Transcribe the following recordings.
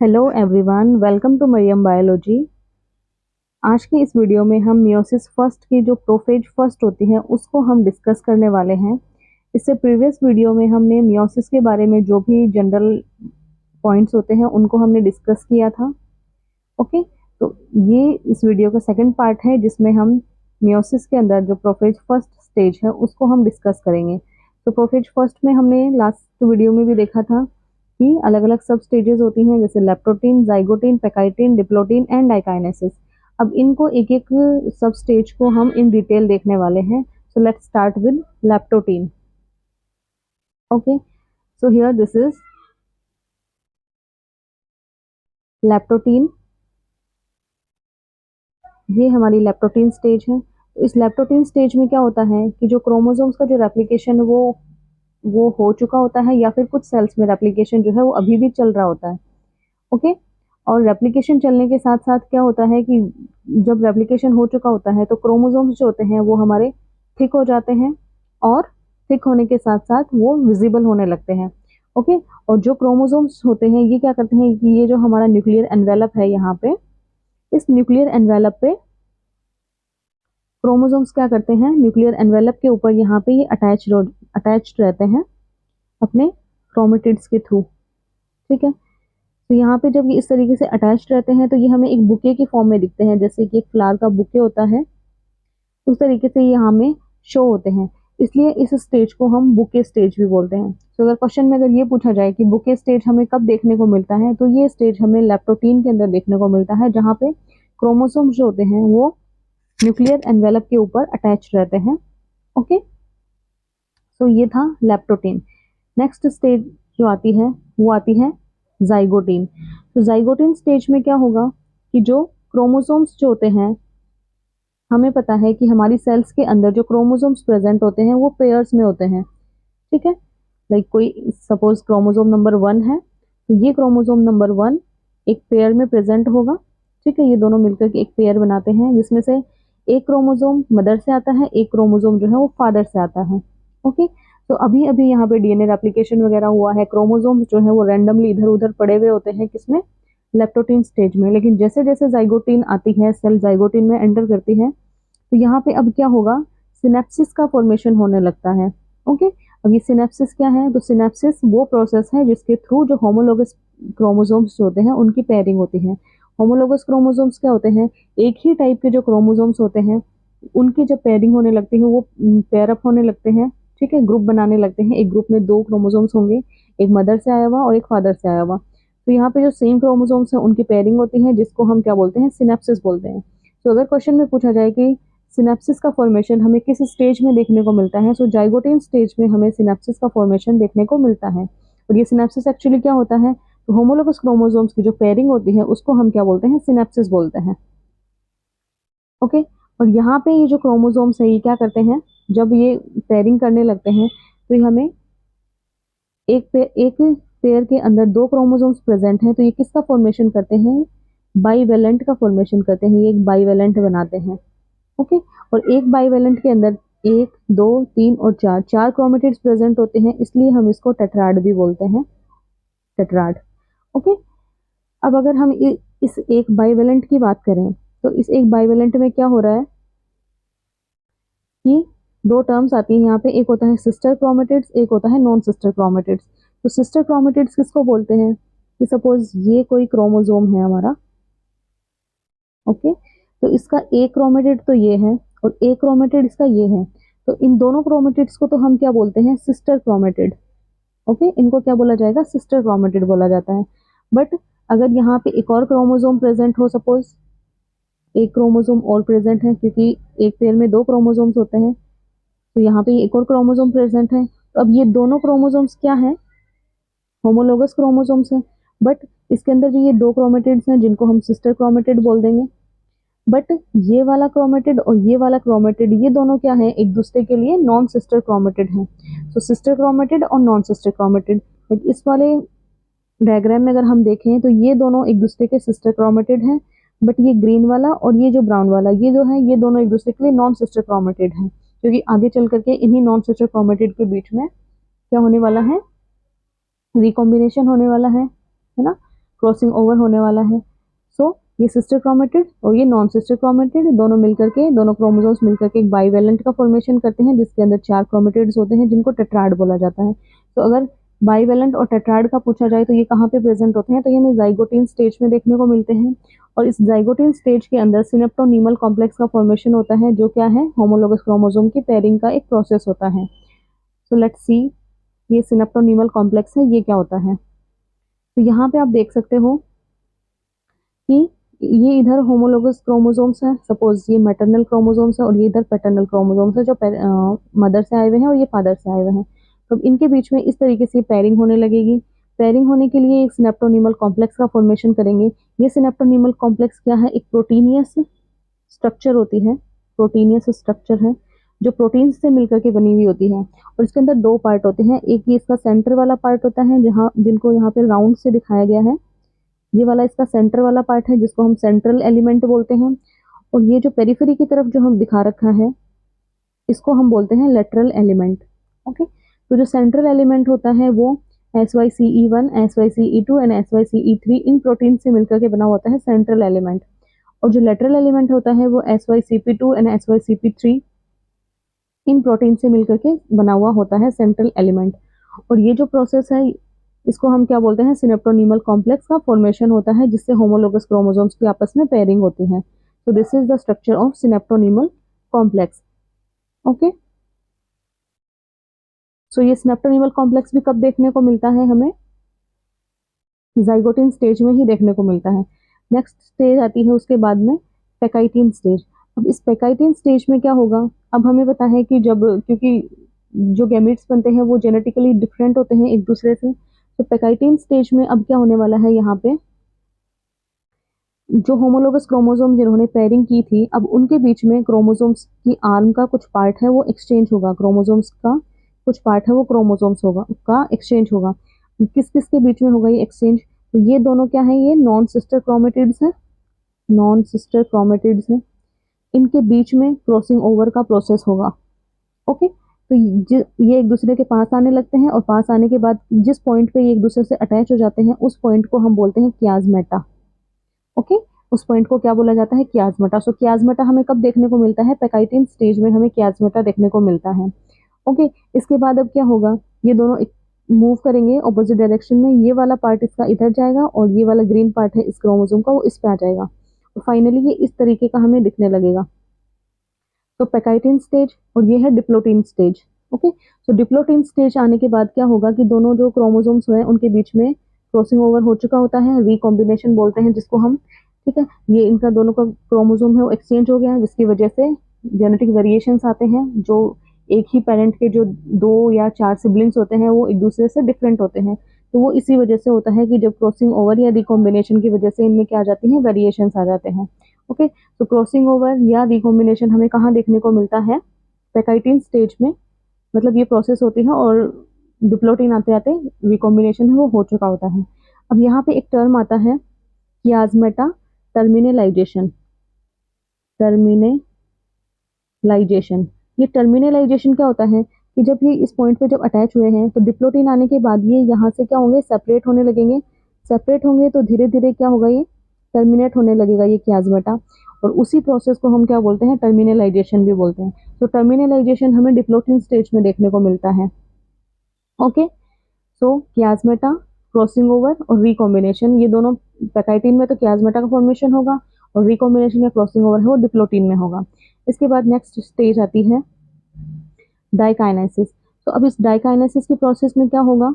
Hello everyone, welcome to Mariyam biology. आज की इस वीडियो में हम मियोसिस फर्स्ट की जो प्रोफेज फर्स्ट होती है उसको हम डिस्कस करने वाले हैं। इससे प्रीवियस वीडियो में हमने मियोसिस के बारे में जो भी जनरल पॉइंट्स होते हैं उनको हमने डिस्कस किया था। ओके, तो ये इस वीडियो का सेकंड पार्ट है जिसमें हम मियोसिस के अंदर जो प्रोफेज फर्स्ट स्टेज है उसको हम डिस्कस करेंगे। तो प्रोफेज फर्स्ट में हमने लास्ट वीडियो में भी देखा था कि अलग अलग सब स्टेजेस होती हैं, जैसे leptotene, zygotene, pachytene, diplotene and diakinesis. अब इनको एक एक सब स्टेज को हम इन डिटेल देखने वाले हैं। So let's start with leptotene. Okay, so here this is leptotene. ये हमारी लेप्टोटीन स्टेज है। तो इस लेप्टोटीन स्टेज में क्या होता है कि जो क्रोमोसोम्स का जो रेप्लिकेशन वो हो चुका होता है, या फिर कुछ सेल्स में रेप्लिकेशन जो है वो अभी भी चल रहा होता है। ओके, और रेप्लिकेशन चलने के साथ साथ क्या होता है कि जब रेप्लिकेशन हो चुका होता है तो क्रोमोसोम्स जो होते हैं वो हमारे थिक हो जाते हैं, और थिक होने के साथ साथ वो विजिबल होने लगते हैं। ओके, और जो क्रोमोसोम्स होते हैं ये क्या करते हैं कि ये जो हमारा न्यूक्लियर एनवेलप है यहाँ पे, इस न्यूक्लियर एनवेलप पे क्रोमोसोम्स क्या करते हैं, न्यूक्लियर एनवेलप के ऊपर यहाँ पे ये अटैच्ड रहते हैं अपने क्रोमेटिड्स के थ्रू। ठीक है, तो यहाँ पे जब ये इस तरीके से अटैच्ड रहते हैं तो ये हमें एक बुके की फॉर्म में दिखते हैं, जैसे कि एक फ्लावर का बुके होता है उस तरीके से ये हमें शो होते हैं। इसलिए इस स्टेज को हम बुके स्टेज भी बोलते हैं। तो अगर क्वेश्चन में अगर ये पूछा जाए कि बुके स्टेज हमें कब देखने को मिलता है, तो ये स्टेज हमें लेप्टोटीन के अंदर देखने को मिलता है, जहाँ पे क्रोमोसोम्स जो होते हैं वो न्यूक्लियर एनवेलप के ऊपर अटैच रहते हैं। ओके, तो ये था लेप्टोटीन। नेक्स्ट स्टेज जो आती है वो आती है जाइगोटीन। तो जाइगोटीन स्टेज में क्या होगा कि जो क्रोमोसोम्स जो होते हैं, हमें पता है कि हमारी सेल्स के अंदर जो क्रोमोसोम्स प्रेजेंट होते हैं वो पेयर्स में होते हैं। ठीक है, लाइक कोई सपोज क्रोमोसोम नंबर 1 है, तो ये क्रोमोसोम नंबर 1 एक पेयर में प्रेजेंट होगा। ठीक है, ये दोनों मिलकर के एक पेयर बनाते हैं, जिसमें से एक क्रोमोसोम मदर से आता है, एक क्रोमोसोम जो है वो फादर से आता है। ओके, तो अभी अभी यहाँ पे डीएनए रेप्लिकेशन वगैरह हुआ है, क्रोमोसोम जो है वो रैंडमली इधर उधर पड़े हुए होते हैं, किसमें, लेप्टोटीन स्टेज में। लेकिन जैसे जैसे जाइगोटीन आती है, सेल जाइगोटीन में एंटर करती है, तो यहाँ पे अब क्या होगा, सिनेप्सिस का फॉर्मेशन होने लगता है। ओके, अब ये सिनेप्सिस क्या है, तो सिनेप्सिस वो प्रोसेस है जिसके थ्रू जो होमोलोगस क्रोमोसोम्स होते हैं उनकी पेयरिंग होती है। होमोलोगस क्रोमोसोम्स क्या होते हैं, एक ही टाइप के जो क्रोमोसोम्स होते हैं उनकी जब पेयरिंग होने लगती है वो पेयर अप होने लगते हैं। ठीक है, ग्रुप बनाने लगते हैं। एक ग्रुप में दो क्रोमोसोम्स होंगे, एक मदर से आया हुआ और एक फादर से आया हुआ। तो यहाँ पे जो सेम क्रोमोसोम्स हैं उनकी पेयरिंग होती है, जिसको हम क्या बोलते हैं, सिनेप्सिस बोलते हैं। तो अगर क्वेश्चन में पूछा जाए कि सिनेप्सिस का फॉर्मेशन हमें किस स्टेज में देखने को मिलता है, सो जाइगोटीन स्टेज में हमें सिनेप्सिस का फॉर्मेशन देखने को मिलता है। और ये सिनेप्सिस एक्चुअली क्या होता है, तो होमोलोगस क्रोमोसोम्स की जो पेयरिंग होती है उसको हम क्या बोलते हैं, सिनेप्सिस बोलते हैं। ओके, और यहाँ पे ये जो क्रोमोसोम्स है ये क्या करते हैं, जब ये पेयरिंग करने लगते हैं तो ये हमें एक पेयर के अंदर दो क्रोमोसोम्स प्रेजेंट हैं, तो ये किसका फॉर्मेशन करते हैं, बाईवेलेंट का फॉर्मेशन करते हैं, ये एक बाईवेलेंट बनाते हैं। ओके, और एक बाईवेलेंट के अंदर एक, दो, तीन और चार चार क्रोमेटिड्स प्रेजेंट होते हैं, इसलिए हम इसको टेट्राड भी बोलते हैं, टेट्राड। ओके, अब अगर हम इस एक बाईवेलेंट की बात करें, तो इस एक बाईवेलेंट में क्या हो रहा है कि दो टर्म्स आती हैं यहाँ पे, एक होता है सिस्टर क्रोमेटिड्स, एक होता है नॉन सिस्टर क्रोमेटिड्स। तो सिस्टर क्रोमेटिड्स किसको बोलते हैं, कि सपोज ये कोई क्रोमोसोम है हमारा। ओके, तो इसका एक क्रोमेटिड तो ये है और एक क्रोमेटिड इसका ये है, तो इन दोनों क्रोमेटिड्स को तो हम क्या बोलते हैं, सिस्टर क्रोमेटिड। ओके, इनको क्या बोला जाएगा, सिस्टर क्रोमेटिड बोला जाता है। बट अगर यहाँ पे एक और क्रोमोसोम प्रेजेंट हो, सपोज एक क्रोमोसोम और प्रेजेंट है, क्योंकि एक पेयर में दो क्रोमोसोम्स होते हैं, तो यहाँ पे एक और क्रोमोसोम प्रेजेंट है, तो अब ये दोनों क्रोमोसोम्स क्या है, होमोलोगस क्रोमोसोम्स है। बट इसके अंदर जो ये दो क्रोमेटिड्स हैं जिनको हम सिस्टर क्रोमेटिड बोल देंगे, बट ये वाला क्रोमेटिड और ये वाला क्रोमेटिड ये दोनों क्या है, एक दूसरे के लिए नॉन सिस्टर क्रोमेटिड हैं। तो सिस्टर क्रोमेटिड और नॉन सिस्टर क्रोमेटिड, इस वाले डायग्राम में अगर हम देखें तो ये दोनों एक दूसरे के सिस्टर क्रोमेटिड हैं, बट ये ग्रीन वाला और ये जो ब्राउन वाला ये जो है, ये दोनों एक दूसरे के लिए नॉन सिस्टर क्रोमेटिड हैं, क्योंकि आगे चल करके इन्हीं नॉन सिस्टर क्रोमेटिड के बीच में क्या होने वाला है, रिकॉम्बिनेशन होने वाला है ना। क्रॉसिंग ओवर होने वाला है। सो ये सिस्टर क्रोमेटिड और ये नॉन सिस्टर क्रोमेटिड दोनों मिलकर के, दोनों क्रोमोसोम्स मिलकर के एक बाईवेलेंट का फॉर्मेशन करते हैं, जिसके अंदर 4 क्रोमेटिड्स होते हैं जिनको टेट्राड बोला जाता है। तो अगर बाईवेलेंट और टेट्राड का पूछा जाए तो ये कहाँ पे प्रेजेंट होते हैं, तो ये हमें जाइगोटीन स्टेज में देखने को मिलते हैं। और इस जाइगोटीन स्टेज के अंदर सिनेप्टोनीमल कॉम्प्लेक्स का फॉर्मेशन होता है, जो क्या है, होमोलोगस क्रोमोसोम की पेयरिंग का एक प्रोसेस होता है। सो लेट्स सी, ये सिनेप्टोनीमल कॉम्प्लेक्स है, ये क्या होता है। तो यहाँ पे आप देख सकते हो कि ये इधर होमोलोगस क्रोमोसोम्स है, सपोज ये मैटरनल क्रोमोसोम्स है और ये इधर पैटर्नल क्रोमोसोम्स है, जो मदर से आए हुए हैं और ये फादर से आए हुए हैं। तो इनके बीच में इस तरीके से पेयरिंग होने लगेगी। पेयरिंग होने के लिए एक सिनेप्टोनीमल कॉम्प्लेक्स का फॉर्मेशन करेंगे। ये सिनेप्टोनीमल कॉम्प्लेक्स क्या है, एक प्रोटीनियस स्ट्रक्चर होती है, प्रोटीनियस स्ट्रक्चर है जो प्रोटीन से मिलकर के बनी हुई होती है। और इसके अंदर 2 पार्ट होते हैं, एक ये इसका सेंटर वाला पार्ट होता है, जहाँ जिनको यहाँ पे राउंड से दिखाया गया है, ये वाला इसका सेंटर वाला पार्ट है जिसको हम सेंट्रल एलिमेंट बोलते हैं। और ये जो पेरिफेरी की तरफ जो हम दिखा रखा है, इसको हम बोलते हैं लेटरल एलिमेंट। ओके, तो जो सेंट्रल एलिमेंट होता है वो SYCE1, SYCE2 and SYCE3 in protein से मिलकर के बना होता है सेंट्रल एलिमेंट। और जो लेटरल एलिमेंट होता है वो SYCP2 and SYCP3 in protein से मिलकर के बना हुआ होता है सेंट्रल एलिमेंट। और ये जो प्रोसेस है इसको हम क्या बोलते हैं, सिनेप्टोनीमल कॉम्प्लेक्स का फॉर्मेशन होता है, जिससे होमोलोगस क्रोमोसोम्स की आपस में पेयरिंग होती है। तो this is the structure of synaptonemal complex. Okay, so ये सिनेप्टोनीमल कॉम्प्लेक्स भी कब देखने को मिलता है, हमें जाइगोटिन स्टेज में ही देखने को मिलता है। नेक्स्ट स्टेज आती है उसके बाद में पेकाइटिन स्टेज। अब इस पेकाइटिन स्टेज में क्या होगा, अब हमें पता है कि जब, क्योंकि जो गैमेट्स बनते हैं वो जेनेटिकली डिफरेंट होते हैं एक दूसरे से, तो पेकाइटिन स्टेज में अब क्या होने वाला है, यहाँ पे जो होमोलोगस क्रोमोसोम जिन्होंने पेयरिंग की थी, अब उनके बीच में क्रोमोसोम्स की आर्म का कुछ पार्ट है वो एक्सचेंज होगा, क्रोमोसोम्स का कुछ पार्ट है वो क्रोमोसोम्स होगा का एक्सचेंज होगा। किस किस के बीच में होगा ये एक्सचेंज, तो ये दोनों क्या है, ये नॉन सिस्टर क्रोमेटिड्स है, नॉन सिस्टर क्रोमेटिड्स है, इनके बीच में क्रॉसिंग ओवर का प्रोसेस होगा। ओके, तो ये एक दूसरे के पास आने लगते हैं और पास आने के बाद जिस पॉइंट पे ये एक दूसरे से अटैच हो जाते हैं उस पॉइंट को हम बोलते हैं कियाज्मेटा। ओके, उस पॉइंट को क्या बोला जाता है, कियाज्मेटा। सो कियाज्मेटा हमें कब देखने को मिलता है, पेकाइटिन स्टेज में हमें कियाज्मेटा देखने को मिलता है। ओके, इसके बाद अब क्या होगा, ये दोनों मूव करेंगे ऑपोजिट डायरेक्शन में, ये वाला पार्ट इसका इधर जाएगा और ये वाला ग्रीन पार्ट है इस क्रोमोसोम का वो इस पे आ जाएगा। तो फाइनली ये इस तरीके का हमें दिखने लगेगा। तो पेकाइटिन स्टेज और ये है डिप्लोटिन स्टेज। ओके, तो डिप्लोटिन स्टेज आने के बाद क्या होगा कि दोनों जो क्रोमोसोम्स हैं उनके बीच में क्रॉसिंग ओवर हो चुका होता है, रिकॉम्बिनेशन बोलते हैं जिसको हम, ठीक है, ये इनका दोनों का क्रोमोसोम है वो एक्सचेंज हो गया है, जिसकी वजह से जेनेटिक वेरिएशंस आते हैं, जो एक ही पेरेंट के जो 2 या 4 सिबलिंग्स होते हैं वो एक दूसरे से डिफरेंट होते हैं। तो वो इसी वजह से होता है कि जब क्रॉसिंग ओवर या रिकॉम्बिनेशन की वजह से इनमें क्या आ जाती हैं, वेरिएशंस आ जाते हैं। ओके, तो क्रॉसिंग ओवर या रिकॉम्बिनेशन हमें कहाँ देखने को मिलता है, पेकाइटिन स्टेज में, मतलब ये प्रोसेस होती है और डिप्लोटिन आते आते रिकॉम्बिनेशन है वो हो चुका होता है। अब यहाँ पे एक टर्म आता है कियाज्मेटा टर्मिनलाइजेशन, टर्मिनलाइजेशन। ये टर्मिनलाइजेशन क्या होता है कि जब ये इस पॉइंट पे जब अटैच हुए हैं तो डिप्लोटिन आने के बाद ये यहाँ से क्या होंगे, सेपरेट होने लगेंगे। सेपरेट होंगे तो धीरे धीरे क्या होगा, ये टर्मिनेट होने लगेगा ये कियाज्मेटा, और उसी प्रोसेस को हम क्या बोलते हैं, टर्मिनलाइजेशन भी बोलते हैं। तो टर्मिनलाइजेशन हमें डिप्लोटिन स्टेज में देखने को मिलता है। ओके, सो कियाज्मेटा, क्रॉसिंग ओवर और रिकॉम्बिनेशन, ये दोनों पेकाइटिन में तो कियाज्मेटा का फॉर्मेशन होगा और रिकॉम्बिनेशन या क्रॉसिंग ओवर है वो डिप्लोटिन में होगा। इसके बाद नेक्स्ट स्टेज आती है डाइकाइनेसिस। तो अब इस डाइकाइनेसिस के प्रोसेस में क्या होगा,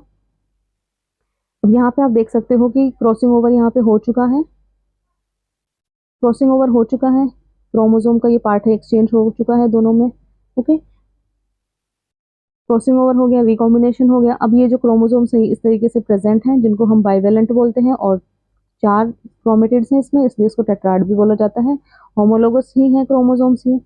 अब यहाँ पे आप देख सकते हो कि क्रॉसिंग ओवर यहाँ पे हो चुका है, क्रॉसिंग ओवर हो चुका है, क्रोमोसोम का ये पार्ट है एक्सचेंज हो चुका है दोनों में। ओके, क्रॉसिंग ओवर हो गया, रिकॉम्बिनेशन हो गया। अब ये जो क्रोमोसोम्स हैं इस तरीके से प्रेजेंट हैं, जिनको हम बाइवेलेंट बोलते हैं, और 4 क्रोमेटिड्स हैं इसमें, इसलिए इसको टेट्राड भी बोला जाता है। होमोलोगस ही है क्रोमोसोम्स, ये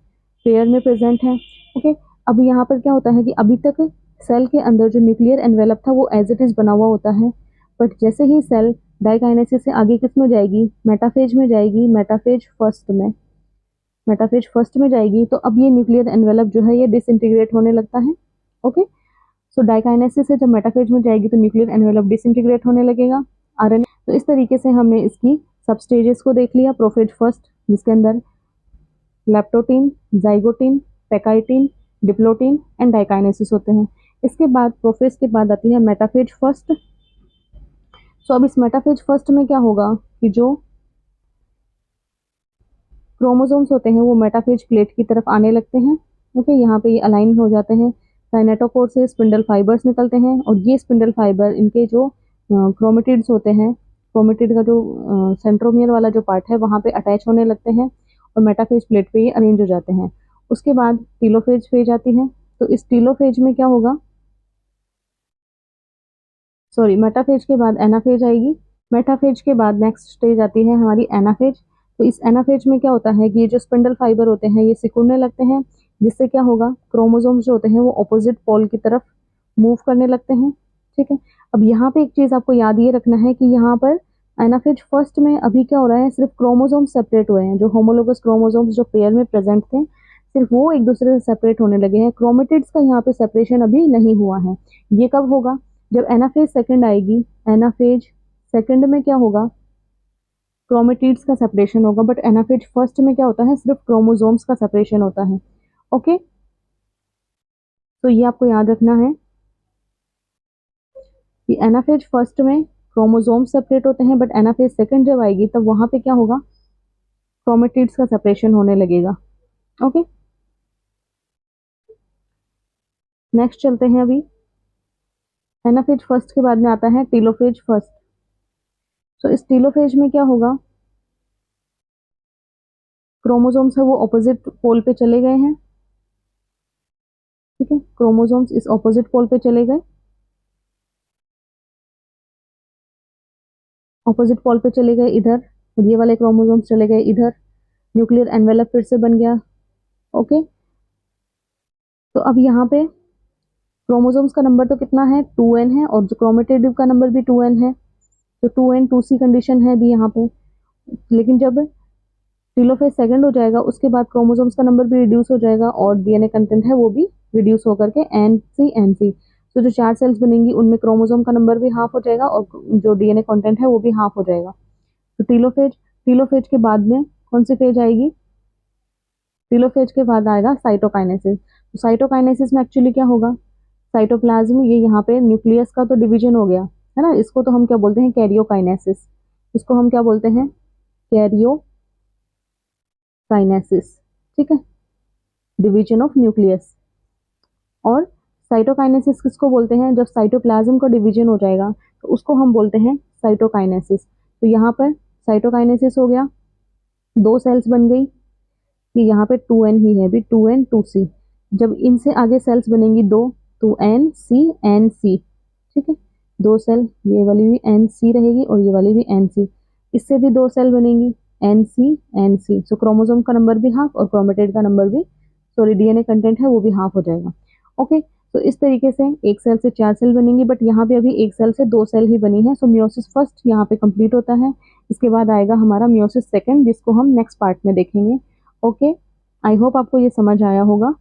पेयर में प्रेजेंट है। ओके, अब यहाँ पर क्या होता है कि अभी तक सेल के अंदर जो न्यूक्लियर एनवेलप था वो एज इट इज बना हुआ होता है, बट जैसे ही सेल डाइकाइनेसिस से आगे किस में जाएगी, मेटाफेज में जाएगी, मेटाफेज फर्स्ट में जाएगी, तो अब ये न्यूक्लियर एनवेलप जो है ये डिसइंटीग्रेट होने लगता है। ओके, सो डाइकाइनेसिस से जब मेटाफेज में जाएगी तो न्यूक्लियर एनवेलप डिसइंटीग्रेट होने लगेगा आरएनए। तो इस तरीके से हमने इसकी सब स्टेजेस को देख लिया। प्रोफेज फर्स्ट, जिसके अंदर leptotene, zygotene, pachytene, diplotene and diakinesis होते हैं। इसके बाद प्रोफेज के बाद आती है मेटाफेज फर्स्ट। सो अब इस मेटाफेज फर्स्ट में क्या होगा कि जो क्रोमोसोम्स होते हैं वो मेटाफेज प्लेट की तरफ आने लगते हैं। ओके, यहाँ पे ये अलाइन हो जाते हैं। काइनेटोकोर से स्पिंडल फाइबर्स निकलते हैं और ये स्पिंडल फाइबर इनके जो क्रोमेटिड्स होते हैं, क्रोमेटिड का जो सेंट्रोमियर वाला जो पार्ट है वहाँ पे अटैच होने लगते हैं और मेटाफेज प्लेट पे ये अरेंज हो जाते हैं। उसके बाद टीलोफेज फेज आती है। तो इस टीलोफेज में क्या होगा, सॉरी, मेटाफेज के बाद एनाफेज आएगी। मेटाफेज के बाद नेक्स्ट स्टेज आती है हमारी एनाफेज। तो इस एनाफेज में क्या होता है कि ये जो स्पिंडल फाइबर होते हैं ये सिकुड़ने लगते हैं, जिससे क्या होगा, क्रोमोसोम्स जो होते हैं वो ऑपोजिट पोल की तरफ मूव करने लगते हैं। ठीक है, अब यहाँ पे एक चीज आपको याद ये रखना है कि यहाँ पर एनाफेज फर्स्ट में अभी क्या हो रहा है, सिर्फ क्रोमोसोम्स सेपरेट हुए हैं। जो होमोलोगस क्रोमोसोम्स जो पेयर में प्रेजेंट थे, सिर्फ वो एक दूसरे से सेपरेट होने लगे हैं। क्रोमेटिड्स का यहाँ पे सेपरेशन अभी नहीं हुआ है। ये कब होगा, जब एनाफेज सेकंड आएगी। एनाफेज सेकंड में क्या होगा, क्रोमेटिड्स का सेपरेशन होगा, बट एनाफेज फर्स्ट में क्या होता है, सिर्फ क्रोमोसोम्स का सेपरेशन होता है। ओके, तो ये आपको याद रखना है कि एनाफेज फर्स्ट में क्रोमोसोम्स सेपरेट होते हैं, बट एनाफेज सेकंड जब आएगी तब वहां पे क्या होगा, क्रोमेटिड्स का सेपरेशन होने लगेगा। ओके, नेक्स्ट चलते हैं। अभी एनाफेज फर्स्ट के बाद में आता है टीलोफेज फर्स्ट। तो इस टीलोफेज में क्या होगा, क्रोमोसोम्स है वो ऑपोजिट पोल पे चले गए हैं। ठीक है, क्रोमोसोम्स इस ऑपोजिट पोल पे चले गए, ऑपोजिट पोल पे चले गए इधर, और ये वाले क्रोमोसोम्स चले गए इधर। न्यूक्लियर एनवेलप फिर से बन गया। ओके, तो अब यहाँ पे क्रोमोसोम्स का नंबर तो कितना है, 2n है, और जो क्रोमेटिड का नंबर भी 2n है। तो 2n 2c कंडीशन है भी यहाँ पे। लेकिन जब टीलोफेज सेकंड हो जाएगा उसके बाद क्रोमोसोम्स का नंबर भी रिड्यूस हो जाएगा और डीएनए कंटेंट है वो भी रिड्यूस होकर के एन सी। तो जो 4 सेल्स बनेंगी उनमें क्रोमोसोम का नंबर भी हाफ हो जाएगा और जो डीएनए कंटेंट है वो भी हाफ हो जाएगा। तो टीलोफेज के बाद में कौन सी फेज आएगी, टीलोफेज के बाद आएगा साइटोकाइनेसिस। तो साइटोकाइनेसिस में एक्चुअली क्या होगा, साइटोप्लाज्म, ये यहाँ पे न्यूक्लियस का तो डिवीजन हो गया है ना, इसको तो हम क्या बोलते हैं, कैरियोकाइनेसिस। इसको हम क्या बोलते हैं, कैरियोकाइनेसिस। ठीक है, डिवीजन ऑफ न्यूक्लियस। और साइटोकाइनेसिस किसको बोलते हैं, जब साइटोप्लाज्म का डिवीजन हो जाएगा तो उसको हम बोलते हैं साइटोकाइनेसिस। तो यहाँ पर साइटोकाइनेसिस हो गया, 2 सेल्स बन गई, कि यहाँ पे 2n ही है भी, 2n 2c। जब इनसे आगे सेल्स बनेंगी 2, तो NC। ठीक है, 2 सेल, ये वाली भी NC रहेगी और ये वाली भी NC। इससे भी 2 सेल बनेंगी, NC। सो क्रोमोसोम का नंबर भी हाफ और क्रोमेटिड का नंबर भी, सॉरी डीएनए कंटेंट है वो भी हाफ हो जाएगा। ओके, तो इस तरीके से एक सेल से 4 सेल बनेंगी, बट यहाँ पे अभी एक सेल से 2 सेल ही बनी है। सो मियोसिस फर्स्ट यहाँ पे कंप्लीट होता है। इसके बाद आएगा हमारा मियोसिस सेकंड, जिसको हम नेक्स्ट पार्ट में देखेंगे। ओके, आई होप आपको ये समझ आया होगा।